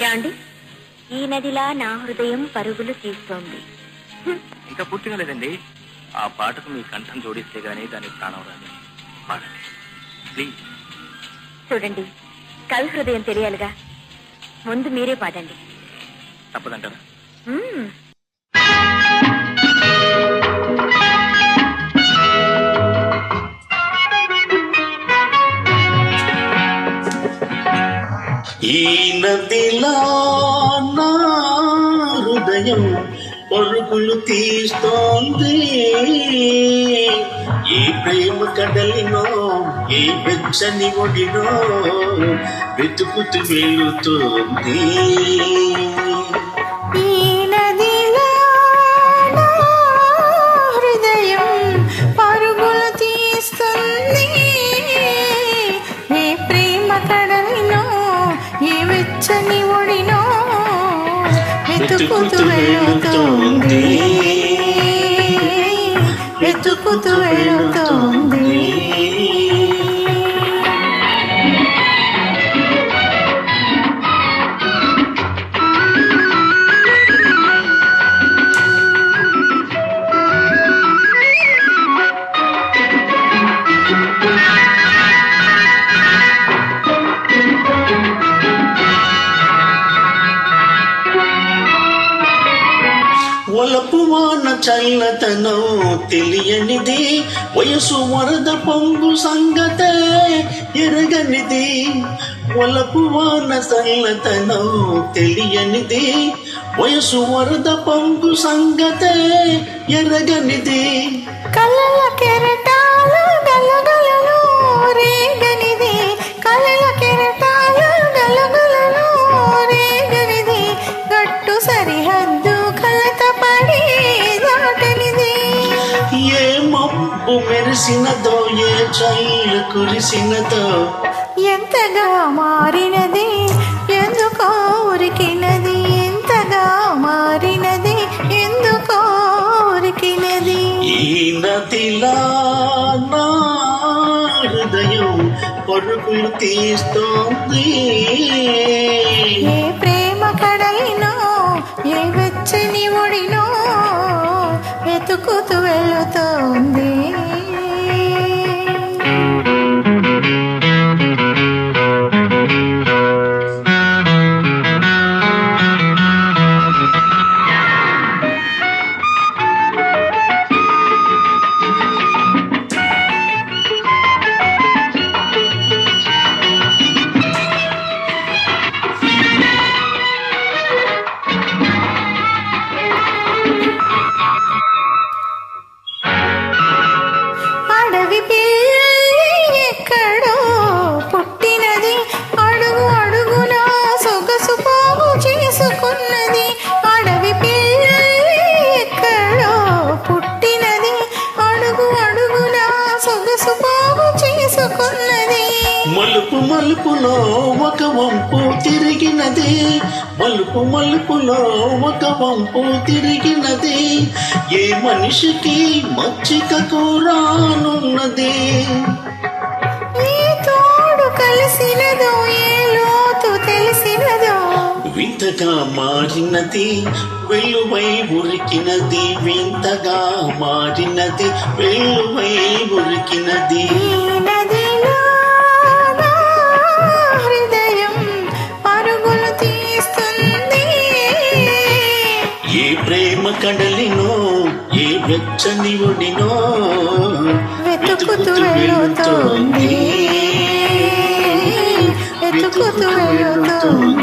ఏమండి, ఈ నదిలా నా హృదయం పరుగులు తీస్తోంది. ఇంకా పూర్తిగా లేదండి. ఆ పాటకు మీ కంఠం జోడిస్తే గానీ దాని ప్రాణం రాదు. పాడండి ప్లీజ్. చూడండి, కవి హృదయం తెలియాలిగా, ముందు మీరే పాడండి. తప్పదంటారా? ఈ నదిలా నా హృదయం పరుగులు తీస్తోంది. ఈ ప్రేమ కడలినో ఈ వెచ్చని ఒడినో వెతుకుతూ వెళుతోంది. వెచ్చని ఒడినో వెతుకుతూ వెళుతోంది, వెతుకుతూ వెళుతోంది. ఒలపు వాన చల్లతనం తెలియనిది, వయసు వరద పొంగు సంగతే ఎరగనిది. ఒలపు వాన చల్లతనం తెలియనిది, వయసు వరద పొంగు సంగతే ఎరగనిది. కళ్ళ కెరటాలు గలగలలో రేగనిది, కళ్ళ కెరటాలు గలగలలో రేగనిది. గట్టు సరిహద్దు ఏ మబ్బు మెరిసినదో ఏ చల్లు కురిసినదో ఎంతగా మారినది ఎందుకో ఉరికినది, ఎంతగా మారినది ఎందుకో ఉరికినది. ఈ నదిలా నా హృదయం పరుగులు తీస్తోంది. ఏ ప్రేమ కడలినో ఏ వెచ్చని ఒడినో వెతుకుతూ వెళుతోంది. ఎక్కడో పుట్టినది, అడుగు అడుగునా సొగసు పోగు చేసుకున్నది. అడవి పిల్లి ఎక్కడో పుట్టినది, అడుగు అడుగునా సొగసు పోగు చేసుకున్నది. మలుపు మలుపులో ఒక వంపు తిరిగినది, మలుపు మలుపులో ఒక వంపు తిరిగినది. ఏ మనిషికి మచ్చికకు రానున్నది. ఈ తోడు కలిసినదో ఏ లోతు తెలిసినదో వింతగా మారినది వెల్లువై ఉరికినది, వింతగా మారినది వెల్లువై ఉరికినది. ఏ ప్రేమ కడలినో ఏ వెచ్చని ఒడినో వెతుకుతూ వెళుతోంది, వెతుకుతూ వెళుతోంది.